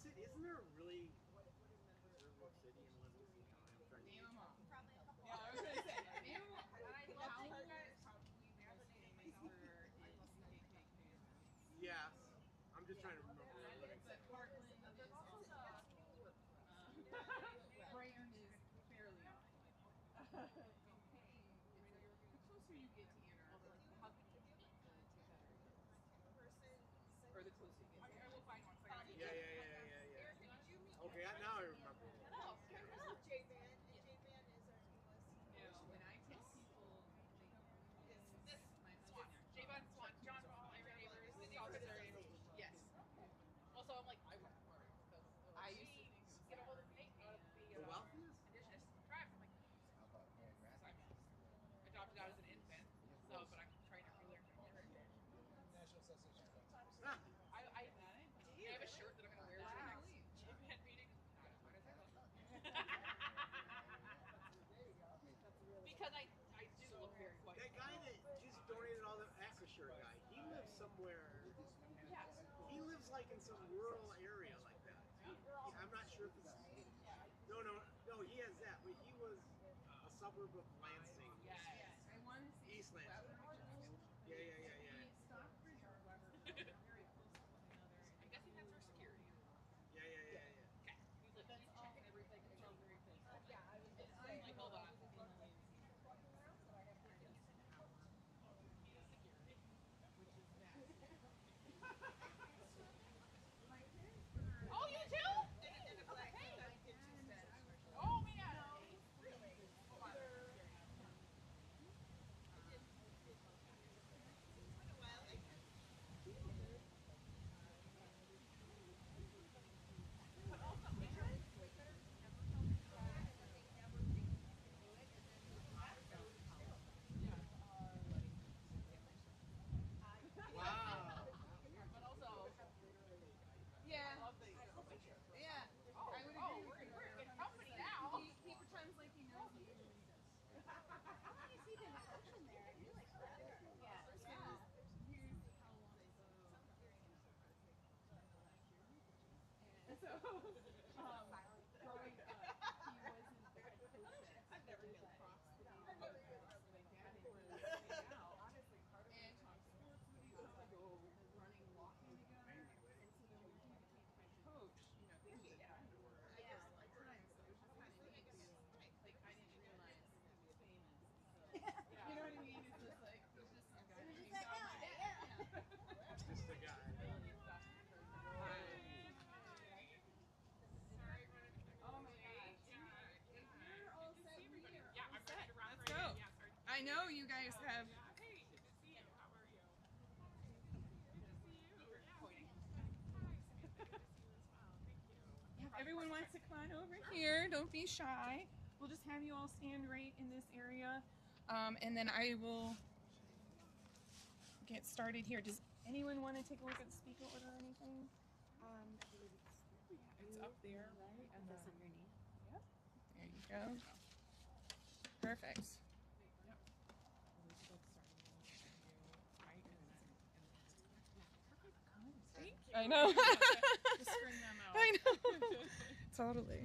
city, isn't there a really conservative city in Elizabeth County? I'm trying to Name them all. Probably a couple. Yeah, I was gonna say. Name them all. How How probably most famous for is KKK events. Yes. I'm just trying to remember. But Portland is also. Brayton is fairly on. The closer you get to Ann Arbor, the better it is. Or the closer you get to Ann Arbor. I will find one for you. Yeah. Okay, now I remember. Oh, J-Man. And J-Man is our newest. When I tell people This my Swan. husband, J-Man Swan. John Paul, Ira neighbors. Yes. Also, I'm like, I used to think get a hold of Nate out of The the wealthiest? indigenous tribe. I'm like, sorry. Adopted out as an infant, so, but I'm trying to relearn from her. National Association of Doctors. I have a shirt that I'm going to wear to the next J-Man meeting. Not as hard as I look. Because I do look very white. That guy that just donated all the Aquashirt guy, he lives somewhere. Yes. He lives like in some rural area like that. I'm not sure if it's. No, he has that, but he was a suburb of Lansing. Yes. I want to see East Lansing. Weber. Yeah. Stockbridge or Weber are very close to one another. I'm guessing that's for security. Yeah. Okay. He's like, That's all everything. It's all very close. I'm like, hold on. Oh, you too? Hey. Oh, man. Really? Hold on. Wow. But also, Yeah. I love the Yeah. Oh, I would oh, agree. we're in good company now. He pretends like he knows me. How long has he been coaching there? I feel like forever. Yeah. Here's how long ago. And so, growing up, he wasn't the head coach at I've never been across the there. my dad and he would hang out and talk sports with each other, running, walking together. And so then when he became head coach, things had gotten worse. Times, so it was just kind of neat because, like, I didn't realize he was famous. So, you know what I mean? It's just like, it's just some guy who hangs out with my dad. Just a guy. Oh my gosh. If you're all set here, Yeah, I'm ready to run. let's go. I know you guys have. Hey, good to see you. How are you? Good to see you. Pointing. Hi, Samantha. Good to see you as well. Thank you. Everyone wants to come on over here. Don't be shy. We'll just have you all stand right in this area. And then I will get started here. Does anyone want to take a look at the speaker order or anything? It's up there, right? And this underneath. Yep. There you go. Perfect. Thank you. I know. Just bring them out. I know. Totally.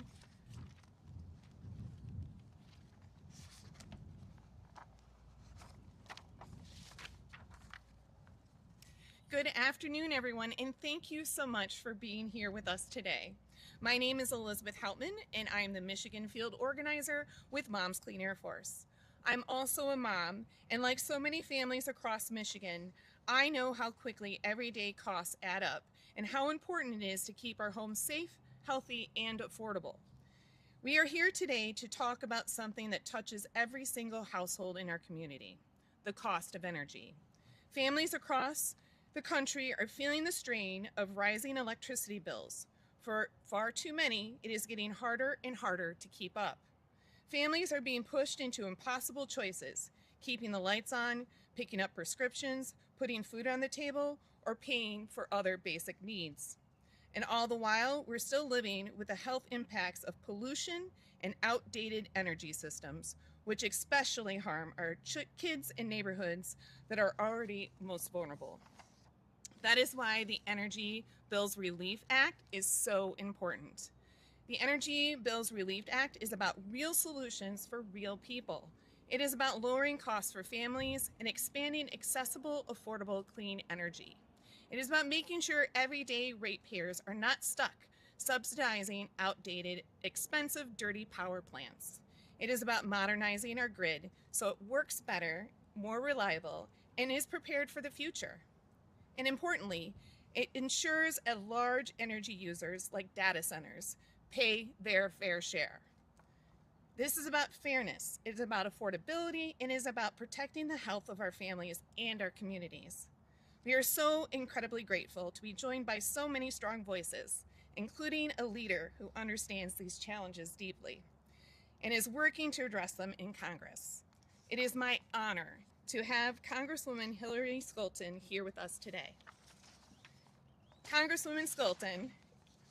Good afternoon, everyone, and thank you so much for being here with us today. My name is Elizabeth Houtman, and I am the Michigan Field Organizer with Moms Clean Air Force. I'm also a mom, and like so many families across Michigan, I know how quickly everyday costs add up and how important it is to keep our homes safe, healthy, and affordable. We are here today to talk about something that touches every single household in our community, the cost of energy. Families across the country are feeling the strain of rising electricity bills. For far too many, it is getting harder and harder to keep up. Families are being pushed into impossible choices, keeping the lights on, picking up prescriptions, putting food on the table, or paying for other basic needs. And all the while, we're still living with the health impacts of pollution and outdated energy systems, which especially harm our kids in neighborhoods that are already most vulnerable. That is why the Energy Bills Relief Act is so important. The Energy Bills Relief Act is about real solutions for real people. It is about lowering costs for families and expanding accessible, affordable, clean energy. It is about making sure everyday ratepayers are not stuck subsidizing outdated, expensive, dirty power plants. It is about modernizing our grid so it works better, more reliable, and is prepared for the future. And importantly, it ensures that large energy users like data centers pay their fair share. This is about fairness, it is about affordability, and it is about protecting the health of our families and our communities. We are so incredibly grateful to be joined by so many strong voices, including a leader who understands these challenges deeply and is working to address them in Congress. It is my honor to have Congresswoman Hillary Scholten here with us today. Congresswoman Scholten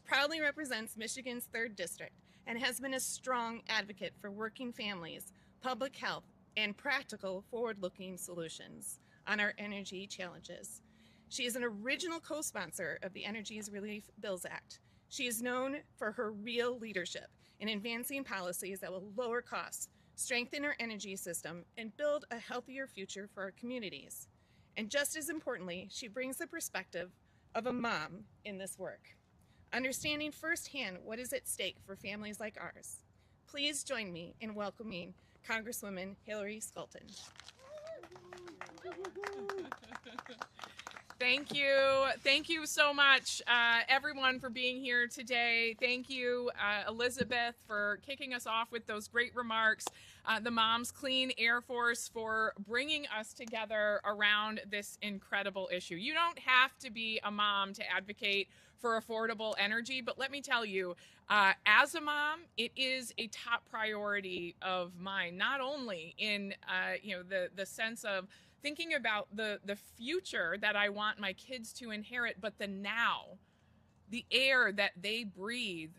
proudly represents Michigan's 3rd District and has been a strong advocate for working families, public health, and practical forward-looking solutions on our energy challenges. She is an original co-sponsor of the Energy Relief Bills Act. She is known for her real leadership in advancing policies that will lower costs, strengthen our energy system, and build a healthier future for our communities. And just as importantly, she brings the perspective of a mom in this work, understanding firsthand what is at stake for families like ours. Please join me in welcoming Congresswoman Hillary Scholten. Thank you. Thank you so much, everyone, for being here today. Thank you, Elizabeth, for kicking us off with those great remarks. The Moms Clean Air Force for bringing us together around this incredible issue. You don't have to be a mom to advocate for affordable energy, but let me tell you, as a mom, it is a top priority of mine, not only in the sense of thinking about the future that I want my kids to inherit, but the now, the air that they breathe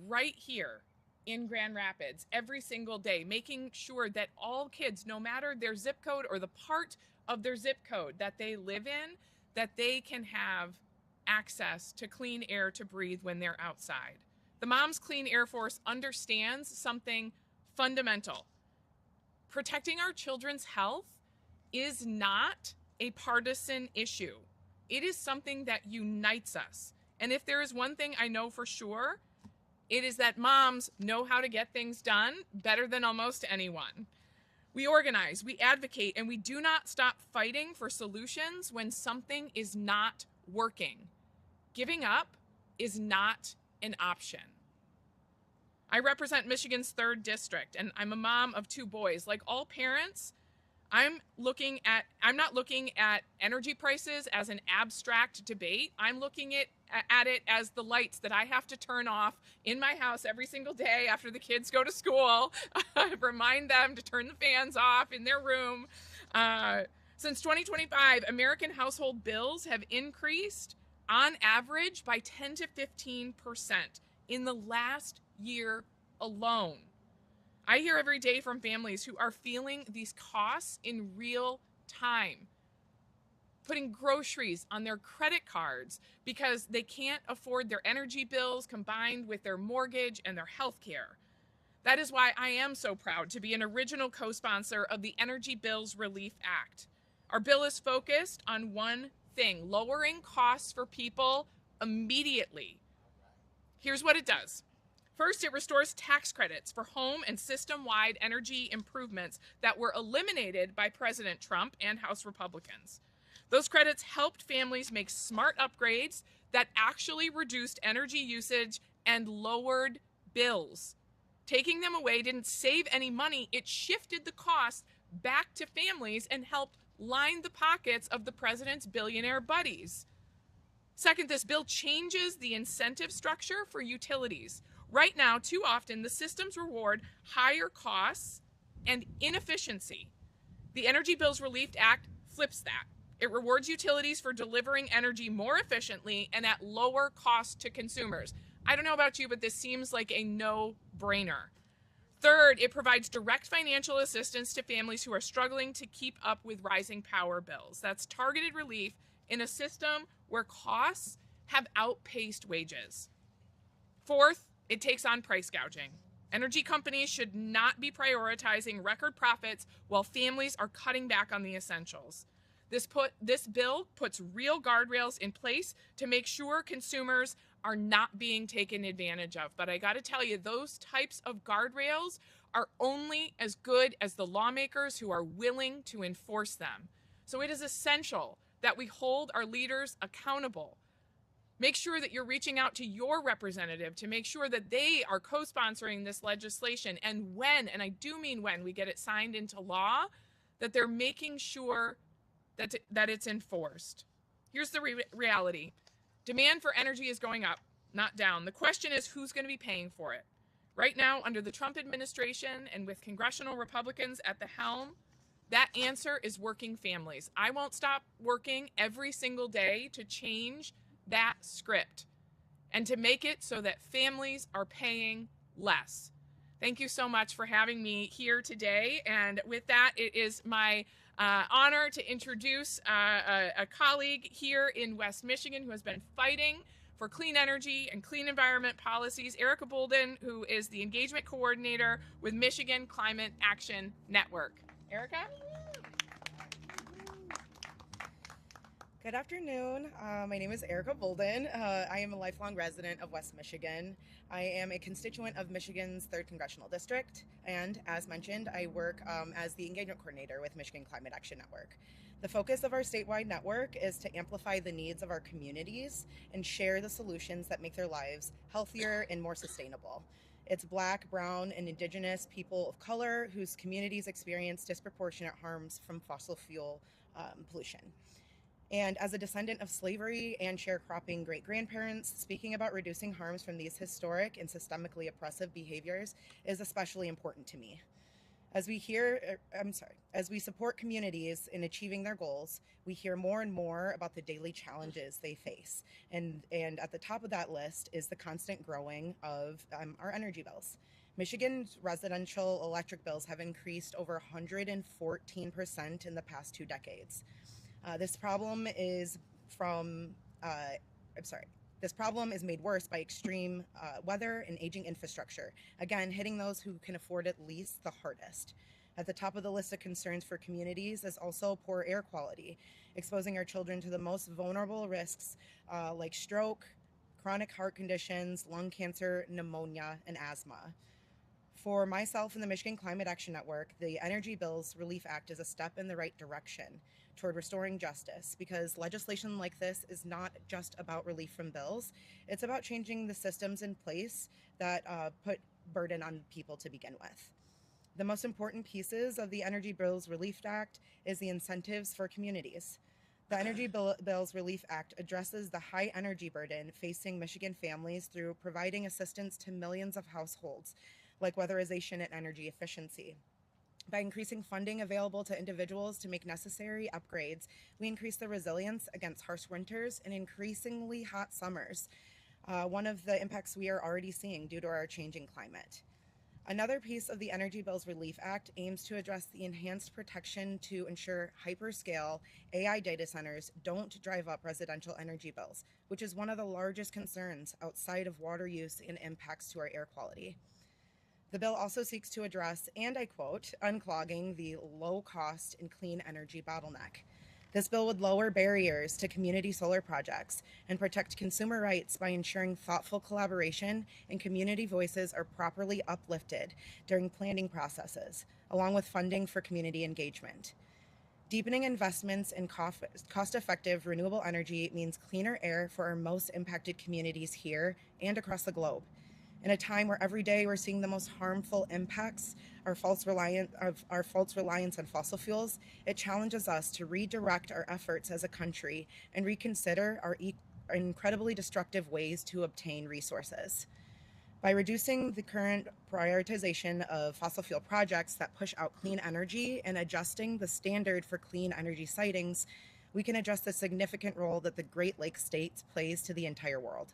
right here in Grand Rapids every single day, making sure that all kids, no matter their zip code or the part of their zip code that they live in, that they can have access to clean air to breathe when they're outside. The Moms Clean Air Force understands something fundamental. Protecting our children's health is not a partisan issue. It is something that unites us. And if there is one thing I know for sure, it is that moms know how to get things done better than almost anyone. We organize, we advocate, and we do not stop fighting for solutions when something is not working. Giving up is not an option. I represent Michigan's 3rd District, and I'm a mom of 2 boys. Like all parents, I'm not looking at energy prices as an abstract debate. I'm looking at it as the lights that I have to turn off in my house every single day after the kids go to school. Remind them to turn the fans off in their room. Since 2025, American household bills have increased on average by 10 to 15% in the last year alone. I hear every day from families who are feeling these costs in real time, putting groceries on their credit cards because they can't afford their energy bills combined with their mortgage and their health care. That is why I am so proud to be an original co-sponsor of the Energy Bills Relief Act. Our bill is focused on one thing: lowering costs for people immediately. Here's what it does. First, it restores tax credits for home and system-wide energy improvements that were eliminated by President Trump and House Republicans. Those credits helped families make smart upgrades that actually reduced energy usage and lowered bills. Taking them away didn't save any money. It shifted the cost back to families and helped line the pockets of the president's billionaire buddies. Second, this bill changes the incentive structure for utilities. Right now, too often, the systems reward higher costs and inefficiency. The Energy Bills Relief Act flips that. It rewards utilities for delivering energy more efficiently and at lower cost to consumers. I don't know about you, but this seems like a no-brainer. Third, it provides direct financial assistance to families who are struggling to keep up with rising power bills. That's targeted relief in a system where costs have outpaced wages. Fourth, it takes on price gouging. Energy companies should not be prioritizing record profits while families are cutting back on the essentials. This bill puts real guardrails in place to make sure consumers are not being taken advantage of. But I got to tell you, those types of guardrails are only as good as the lawmakers who are willing to enforce them. So it is essential that we hold our leaders accountable. Make sure that you're reaching out to your representative to make sure that they are co-sponsoring this legislation. And when, and I do mean when, we get it signed into law, that they're making sure that it's enforced. Here's the reality. Demand for energy is going up, not down. The question is, who's going to be paying for it? Right now, under the Trump administration and with congressional Republicans at the helm, that answer is working families. I won't stop working every single day to change that script and to make it so that families are paying less. Thank you so much for having me here today. And with that, it is my honor to introduce a colleague here in West Michigan who has been fighting for clean energy and clean environment policies, Erica Bolden, who is the engagement coordinator with Michigan Climate Action Network. Erica? Good afternoon. My name is Erica Bolden. I am a lifelong resident of West Michigan. I am a constituent of Michigan's 3rd Congressional District, and as mentioned, I work as the engagement coordinator with Michigan Climate Action Network. The focus of our statewide network is to amplify the needs of our communities and share the solutions that make their lives healthier and more sustainable. It's Black, Brown, and Indigenous people of color whose communities experience disproportionate harms from fossil fuel pollution. And as a descendant of slavery and sharecropping great-grandparents, speaking about reducing harms from these historic and systemically oppressive behaviors is especially important to me. As we support communities in achieving their goals, we hear more and more about the daily challenges they face. And at the top of that list is the constant growing of our energy bills. Michigan's residential electric bills have increased over 114% in the past 2 decades. This problem is made worse by extreme weather and aging infrastructure, again, hitting those who can afford it least the hardest. At the top of the list of concerns for communities is also poor air quality, exposing our children to the most vulnerable risks like stroke, chronic heart conditions, lung cancer, pneumonia, and asthma. For myself and the Michigan Climate Action Network, the Energy Bills Relief Act is a step in the right direction toward restoring justice, because legislation like this is not just about relief from bills. It's about changing the systems in place that put burden on people to begin with. The most important pieces of the Energy Bills Relief Act is the incentives for communities. The Energy Bills Relief Act addresses the high energy burden facing Michigan families through providing assistance to millions of households, like weatherization and energy efficiency. By increasing funding available to individuals to make necessary upgrades, we increase the resilience against harsh winters and increasingly hot summers, one of the impacts we are already seeing due to our changing climate. Another piece of the Energy Bills Relief Act aims to address the enhanced protection to ensure hyperscale AI data centers don't drive up residential energy bills, which is one of the largest concerns outside of water use and impacts to our air quality. The bill also seeks to address, and I quote, unclogging the low-cost and clean energy bottleneck. This bill would lower barriers to community solar projects and protect consumer rights by ensuring thoughtful collaboration and community voices are properly uplifted during planning processes, along with funding for community engagement. Deepening investments in cost-effective renewable energy means cleaner air for our most impacted communities here and across the globe. In a time where every day we're seeing the most harmful impacts our false reliance on fossil fuels, it challenges us to redirect our efforts as a country and reconsider our incredibly destructive ways to obtain resources. By reducing the current prioritization of fossil fuel projects that push out clean energy and adjusting the standard for clean energy sightings, we can address the significant role that the Great Lakes states plays to the entire world.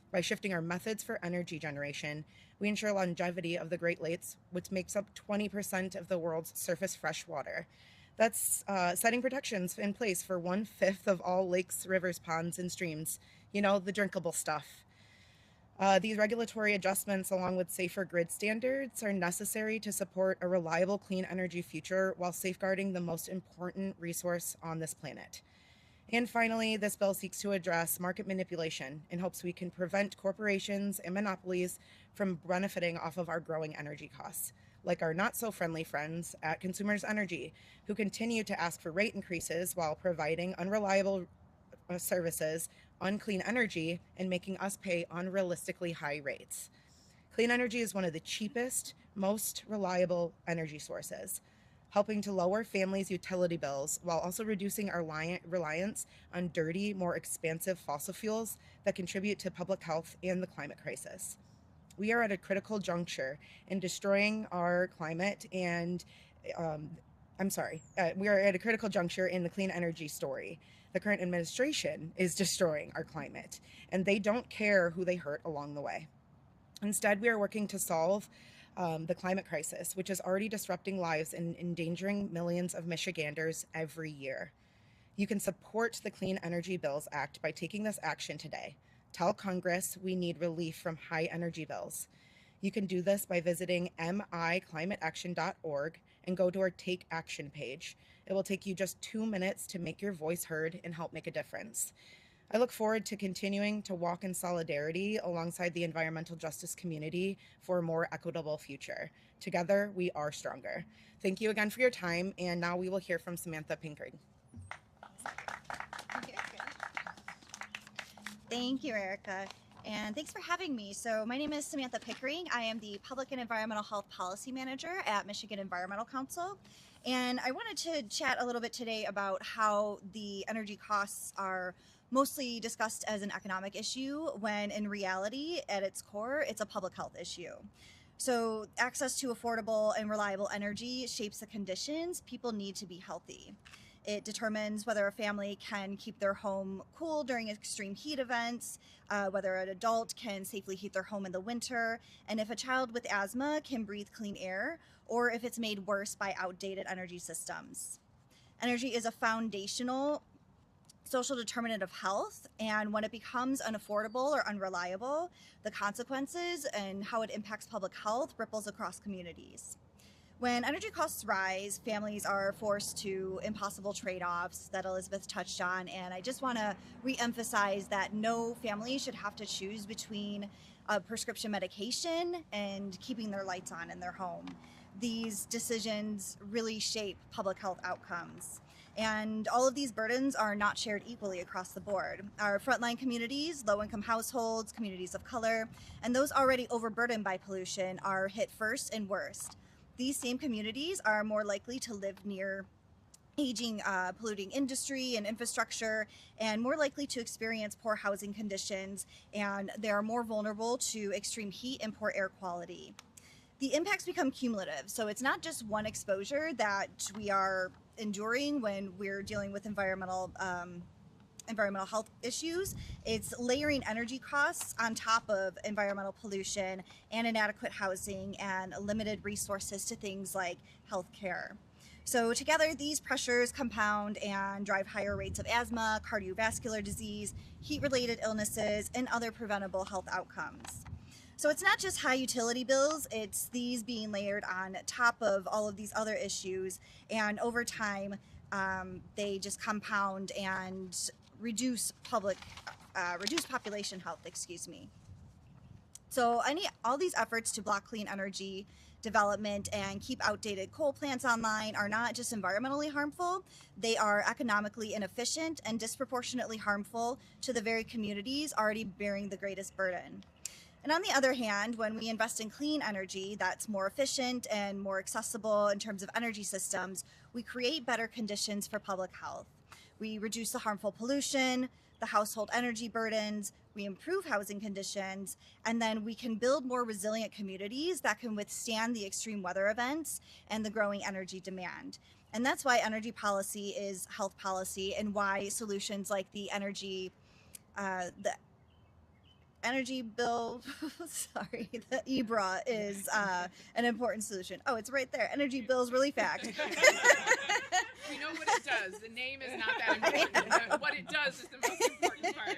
By shifting our methods for energy generation, we ensure longevity of the Great Lakes, which makes up 20% of the world's surface fresh water. That's setting protections in place for 1/5 of all lakes, rivers, ponds, and streams. You know, the drinkable stuff. These regulatory adjustments, along with safer grid standards, are necessary to support a reliable, clean energy future while safeguarding the most important resource on this planet. And finally, this bill seeks to address market manipulation in hopes we can prevent corporations and monopolies from benefiting off of our growing energy costs, like our not-so-friendly friends at Consumers Energy, who continue to ask for rate increases while providing unreliable services, unclean energy, and making us pay unrealistically high rates. Clean energy is one of the cheapest, most reliable energy sources, helping to lower families' utility bills while also reducing our reliance on dirty, more expensive fossil fuels that contribute to public health and the climate crisis. We are at a critical juncture in destroying our climate and we are at a critical juncture in the clean energy story. The current administration is destroying our climate, and they don't care who they hurt along the way. Instead, we are working to solve the climate crisis, which is already disrupting lives and endangering millions of Michiganders every year. You can support the Clean Energy Bills Act by taking this action today. Tell Congress we need relief from high energy bills. You can do this by visiting miclimateaction.org and go to our Take Action page. It will take you just 2 minutes to make your voice heard and help make a difference. I look forward to continuing to walk in solidarity alongside the environmental justice community for a more equitable future. Together, we are stronger. Thank you again for your time, and now we will hear from Samantha Pinkering. Thank you, Erica, and thanks for having me. So my name is Samantha Pickering. I am the Public and Environmental Health Policy Manager at Michigan Environmental Council. And I wanted to chat a little bit today about how the energy costs are mostly discussed as an economic issue, when in reality, at its core, it's a public health issue. So access to affordable and reliable energy shapes the conditions people need to be healthy. It determines whether a family can keep their home cool during extreme heat events, whether an adult can safely heat their home in the winter, and if a child with asthma can breathe clean air, or if it's made worse by outdated energy systems. Energy is a foundational social determinant of health, and when it becomes unaffordable or unreliable, the consequences and how it impacts public health ripples across communities. When energy costs rise, families are forced to impossible trade-offs that Elizabeth touched on, and I just want to re-emphasize that no family should have to choose between a prescription medication and keeping their lights on in their home. These decisions really shape public health outcomes. And all of these burdens are not shared equally across the board. Our frontline communities, low-income households, communities of color, and those already overburdened by pollution are hit first and worst. These same communities are more likely to live near aging, polluting industry and infrastructure, and more likely to experience poor housing conditions, and they are more vulnerable to extreme heat and poor air quality. The impacts become cumulative, so it's not just one exposure that we are enduring when we're dealing with environmental health issues. It's layering energy costs on top of environmental pollution and inadequate housing and limited resources to things like healthcare. So together, these pressures compound and drive higher rates of asthma, cardiovascular disease, heat-related illnesses, and other preventable health outcomes. So it's not just high utility bills, it's these being layered on top of all of these other issues, and over time, they just compound and reduce population health, So all these efforts to block clean energy development and keep outdated coal plants online are not just environmentally harmful, they are economically inefficient and disproportionately harmful to the very communities already bearing the greatest burden. And on the other hand, when we invest in clean energy that's more efficient and more accessible in terms of energy systems, we create better conditions for public health. We reduce the harmful pollution, the household energy burdens, we improve housing conditions, and then we can build more resilient communities that can withstand the extreme weather events and the growing energy demand. And that's why energy policy is health policy, and why solutions like the energy bill, the EBRA is an important solution. Oh, it's right there. Energy bills, really fact. We know what it does. The name is not that important. What it does is the most important part.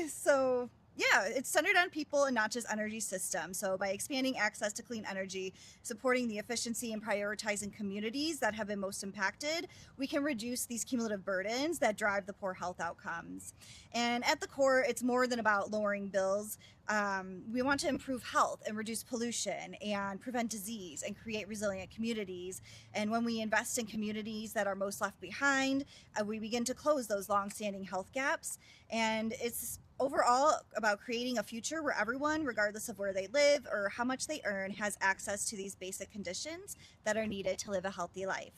So, yeah, it's centered on people and not just energy systems. So by expanding access to clean energy, supporting the efficiency and prioritizing communities that have been most impacted, we can reduce these cumulative burdens that drive the poor health outcomes. And at the core, it's more than about lowering bills. We want to improve health and reduce pollution and prevent disease and create resilient communities. And when we invest in communities that are most left behind, we begin to close those long-standing health gaps. And it's overall about creating a future where everyone, regardless of where they live or how much they earn, has access to these basic conditions that are needed to live a healthy life.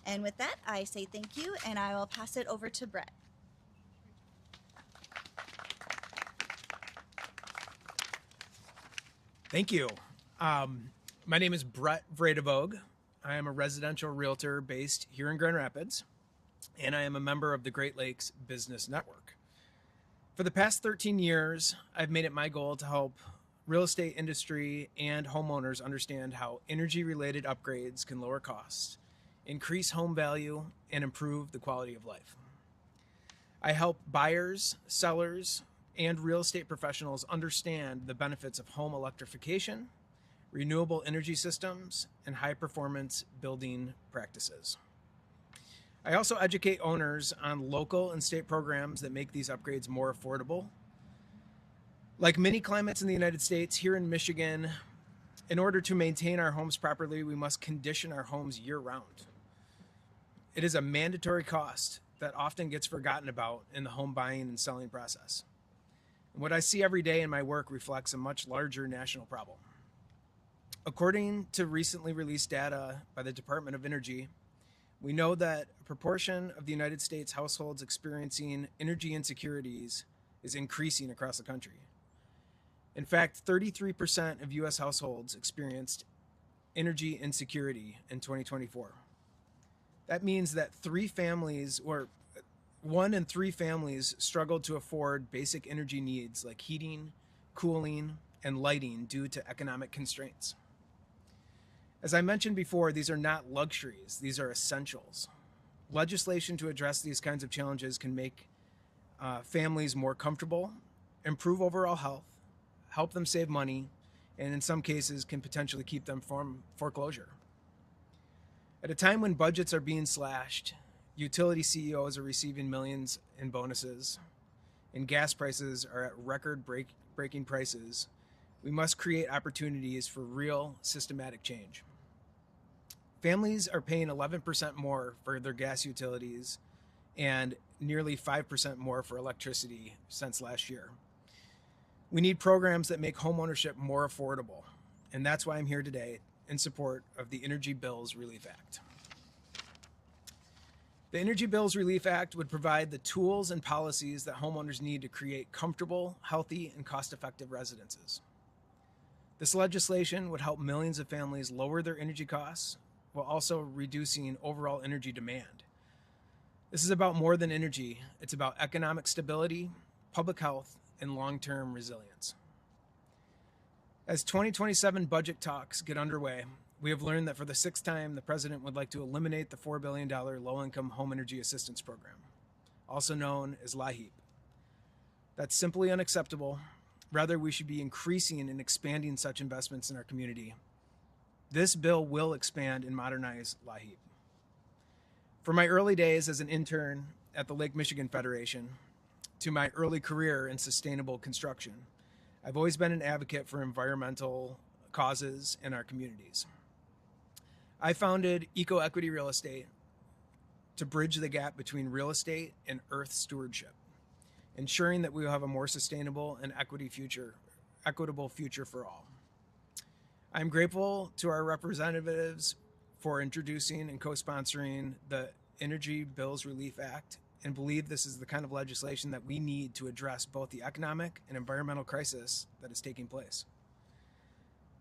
And with that, I say thank you, and I will pass it over to Brett. Thank you. My name is Brett Vredevoog. I am a residential realtor based here in Grand Rapids, and I am a member of the Great Lakes Business Network. For the past 13 years, I've made it my goal to help real estate industry and homeowners understand how energy-related upgrades can lower costs, increase home value, and improve the quality of life. I help buyers, sellers, and real estate professionals understand the benefits of home electrification, renewable energy systems, and high-performance building practices. I also educate owners on local and state programs that make these upgrades more affordable. Like many climates in the United States, here in Michigan, in order to maintain our homes properly, we must condition our homes year-round. It is a mandatory cost that often gets forgotten about in the home buying and selling process. And what I see every day in my work reflects a much larger national problem. According to recently released data by the Department of Energy, we know that a proportion of the United States households experiencing energy insecurities is increasing across the country. In fact, 33% of U.S. households experienced energy insecurity in 2024. That means that 1 in 3 families struggled to afford basic energy needs like heating, cooling, and lighting due to economic constraints. As I mentioned before, these are not luxuries, these are essentials. Legislation to address these kinds of challenges can make families more comfortable, improve overall health, help them save money, and in some cases can potentially keep them from foreclosure. At a time when budgets are being slashed, utility CEOs are receiving millions in bonuses, and gas prices are at record-breaking prices, we must create opportunities for real systematic change. Families are paying 11% more for their gas utilities and nearly 5% more for electricity since last year. We need programs that make homeownership more affordable, and that's why I'm here today in support of the Energy Bills Relief Act. The Energy Bills Relief Act would provide the tools and policies that homeowners need to create comfortable, healthy, and cost-effective residences. This legislation would help millions of families lower their energy costs while also reducing overall energy demand. This is about more than energy. It's about economic stability, public health, and long-term resilience. As 2027 budget talks get underway, we have learned that for the 6th time, the president would like to eliminate the $4 billion Low-Income Home Energy Assistance Program, also known as LIHEAP. That's simply unacceptable. Rather, we should be increasing and expanding such investments in our community. This bill will expand and modernize LIHEAP. From my early days as an intern at the Lake Michigan Federation to my early career in sustainable construction, I've always been an advocate for environmental causes in our communities. I founded Eco Equity Real Estate to bridge the gap between real estate and earth stewardship, ensuring that we will have a more sustainable and equitable future for all. I'm grateful to our representatives for introducing and co-sponsoring the Energy Bills Relief Act and believe this is the kind of legislation that we need to address both the economic and environmental crisis that is taking place.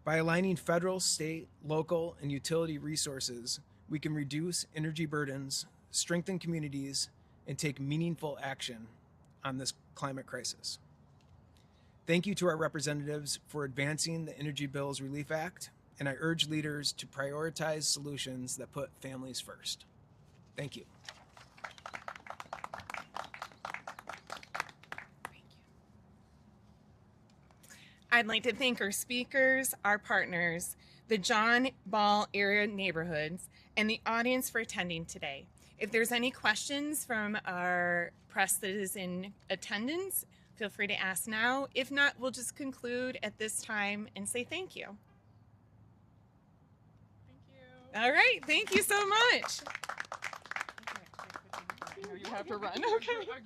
By aligning federal, state, local, and utility resources, we can reduce energy burdens, strengthen communities, and take meaningful action on this climate crisis. Thank you to our representatives for advancing the Energy Bills Relief Act, and I urge leaders to prioritize solutions that put families first. Thank you. I'd like to thank our speakers, our partners, the John Ball area neighborhoods, and the audience for attending today. If there's any questions from our press that is in attendance, feel free to ask now. If not, we'll just conclude at this time and say thank you. Thank you. All right, thank you so much. You have to run. Okay.